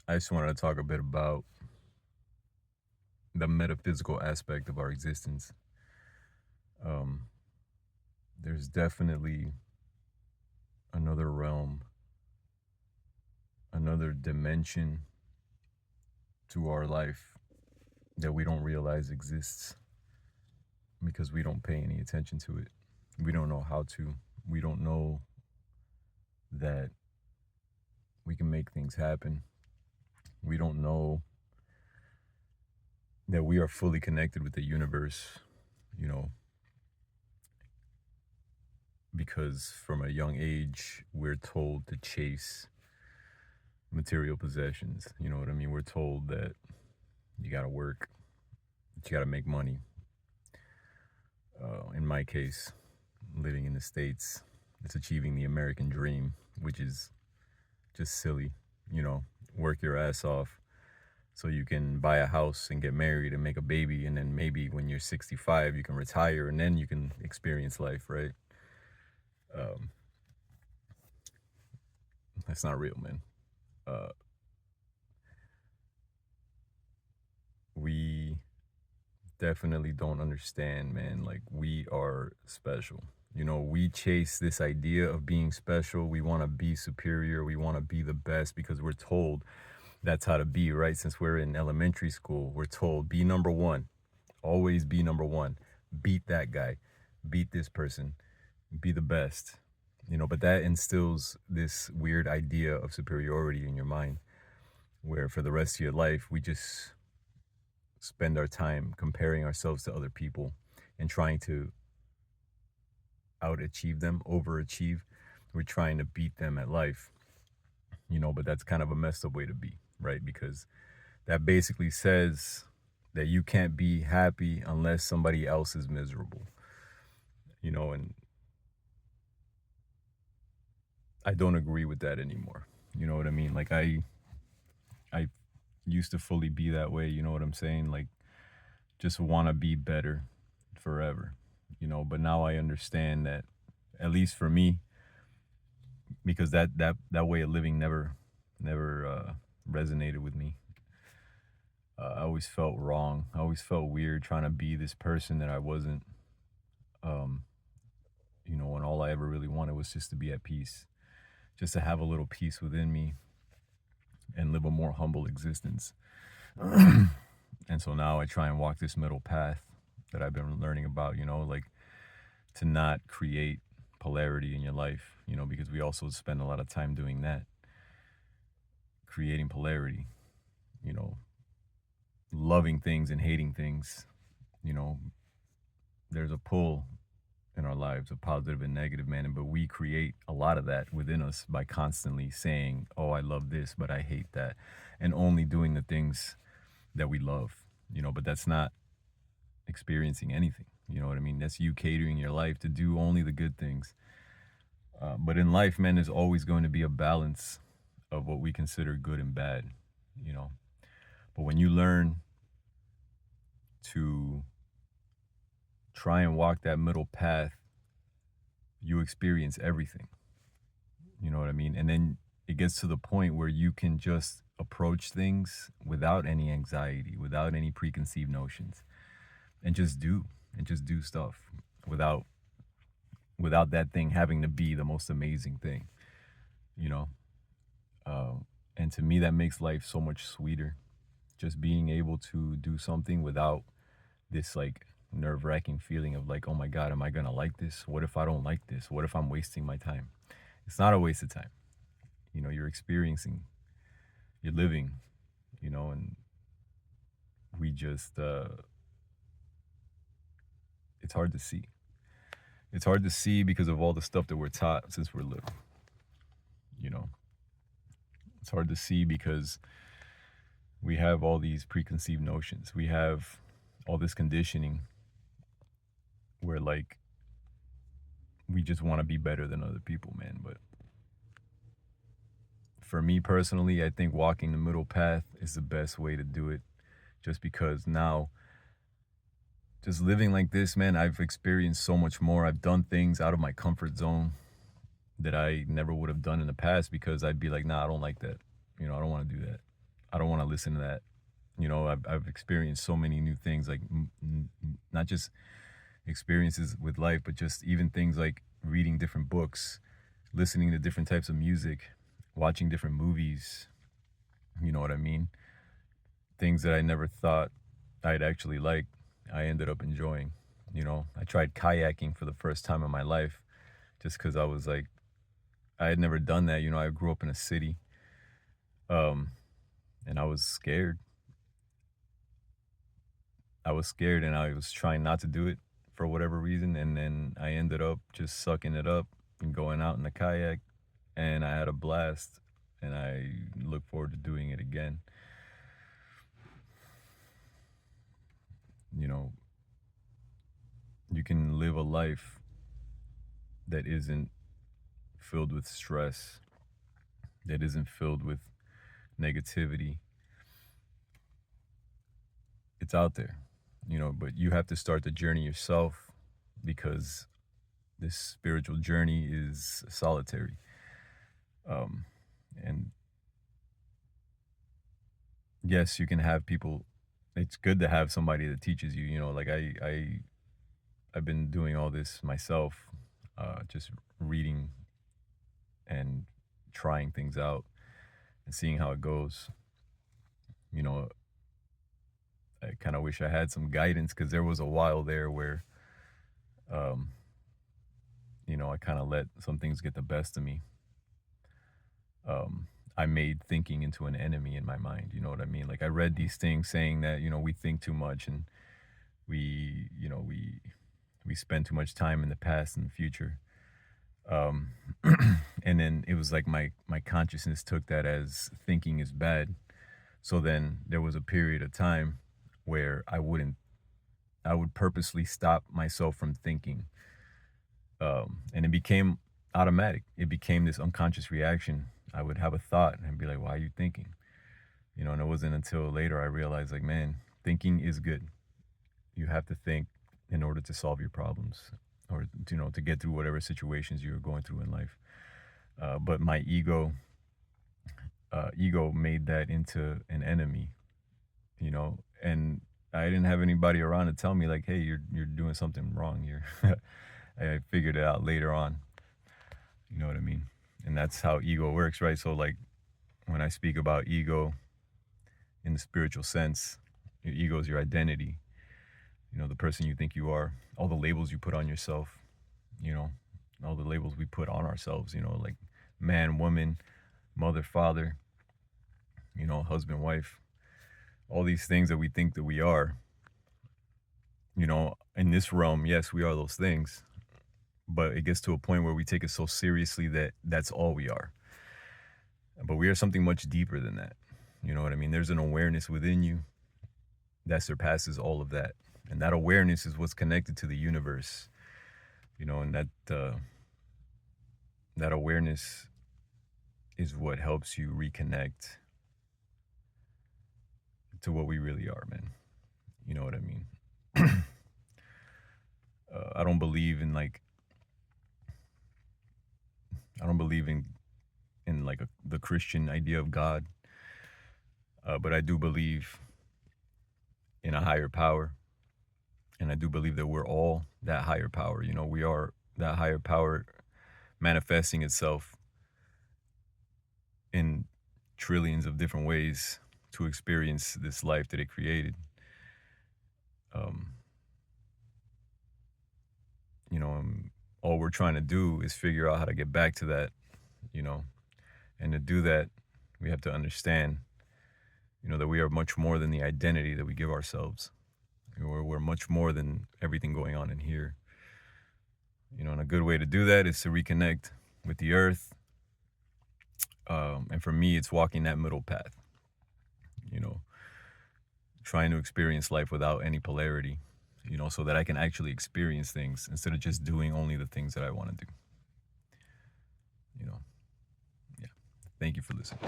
I just wanted to talk a bit about the metaphysical aspect of our existence. Um, there's definitely another realm, another dimension to our life that we don't realize exists because we don't pay any attention to it. We don't know how to. We don't know that we can make things happen. We don't know that we are fully connected with the universe, you know, because from a young age, we're told to chase material possessions. You know what I mean? We're told that you got to work, that you got to make money. In my case, living in the States, it's achieving the American dream, which is just silly. You know, work your ass off so you can buy a house and get married and make a baby. And then maybe when you're 65, you can retire and then you can experience life, right? Um, that's not real, man. Uh, we definitely don't understand, man. Like, we are special. You know, we chase this idea of being special. We want to be superior. We want to be the best because we're told that's how to be, right? Since we're in elementary school, we're told be number one, always be number one, beat that guy, beat this person, be the best. You know, but that instills this weird idea of superiority in your mind where for the rest of your life, we just spend our time comparing ourselves to other people and trying to outachieve them, overachieve. We're trying to beat them at life, you know, but that's kind of a messed up way to be, right? Because that basically says that you can't be happy unless somebody else is miserable, you know, and I don't agree with that anymore. You know what I mean? Like I used to fully be that way, you know what I'm saying? Like just want to be better forever, you know, but now I understand that at least for me because that way of living never resonated with me. I always felt wrong. I always felt weird trying to be this person that I wasn't. Um, you know, and all I ever really wanted was just to be at peace, just to have a little peace within me and live a more humble existence. And so now I try and walk this middle path that I've been learning about, you know, like to not create polarity in your life, you know, because we also spend a lot of time doing that, creating polarity, you know, loving things and hating things, you know, there's a pull in our lives, a positive and negative, man. But we create a lot of that within us by constantly saying, oh, I love this, but I hate that. And only doing the things that we love, you know, but that's not experiencing anything. You know what I mean? That's you catering your life to do only the good things. But in life, man, there's always going to be a balance of what we consider good and bad, you know. But when you learn to try and walk that middle path, you experience everything. You know what I mean? And then it gets to the point where you can just approach things without any anxiety, without any preconceived notions, and just do stuff without without that thing having to be the most amazing thing, you know? Uh, and to me, that makes life so much sweeter. Just being able to do something without this like nerve wracking feeling of like, oh my God, am I gonna like this? What if I don't like this? What if I'm wasting my time? It's not a waste of time. You know, you're experiencing, you're living, you know, and we just, it's hard to see. It's hard to see because of all the stuff that we're taught since we're little, you know. It's hard to see because we have all these preconceived notions. We have all this conditioning where like we just want to be better than other people, man. But for me personally, I think walking the middle path is the best way to do it just because now just living like this, man, I've experienced so much more. I've done things out of my comfort zone that I never would have done in the past because I'd be like, nah, I don't like that. You know, I don't want to do that. I don't want to listen to that. I've experienced so many new things, like not just experiences with life, but just even things like reading different books, listening to different types of music, watching different movies. You know what I mean? Things that I never thought I'd actually like, I ended up enjoying. I tried kayaking for the first time in my life just because I was like, I had never done that. I grew up in a city, um, and I was scared. I was scared and I was trying not to do it for whatever reason. And then I ended up just sucking it up and going out in the kayak, and I had a blast, and I look forward to doing it again. You know, you can live a life that isn't filled with stress, that isn't filled with negativity. It's out there, but you have to start the journey yourself, because this spiritual journey is solitary. Um, and yes, you can have people. It's good to have somebody that teaches you. Like I've been doing all this myself, just reading and trying things out and seeing how it goes. You know, I kind of wish I had some guidance, because there was a while there where, um, I kind of let some things get the best of me. I made thinking into an enemy in my mind. You know what I mean? Like I read these things saying that we think too much, and we spend too much time in the past and the future. Um, and then it was like my consciousness took that as thinking is bad. So then there was a period of time where I would purposely stop myself from thinking. And it became automatic. It became this unconscious reaction. I would have a thought and I'd be like, why are you thinking? And it wasn't until later I realized, like, man, thinking is good. You have to think in order to solve your problems, or, to get through whatever situations you're going through in life. But my ego made that into an enemy, and I didn't have anybody around to tell me, like, hey, you're doing something wrong. I figured it out later on. You know what I mean? And that's how ego works, right? So, like, when I speak about ego in the spiritual sense, your ego is your identity. The person you think you are, all the labels you put on yourself, you know, all the labels we put on ourselves, like man, woman, mother, father, husband, wife, all these things that we think that we are. In this realm, yes, we are those things, but it gets to a point where we take it so seriously that that's all we are. But we are something much deeper than that. You know what I mean? There's an awareness within you that surpasses all of that. And that awareness is what's connected to the universe, and that awareness is what helps you reconnect to what we really are, man. You know what I mean? I don't believe in I don't believe in like the Christian idea of God, but I do believe in a higher power, and I do believe that we're all that higher power. We are that higher power manifesting itself in trillions of different ways to experience this life that it created. Um, all we're trying to do is figure out how to get back to that, you know, and to do that, we have to understand, that we are much more than the identity that we give ourselves. We're much more than everything going on in here. And a good way to do that is to reconnect with the earth. And for me, it's walking that middle path, you know, trying to experience life without any polarity, so that I can actually experience things instead of just doing only the things that I want to do. Yeah. Thank you for listening.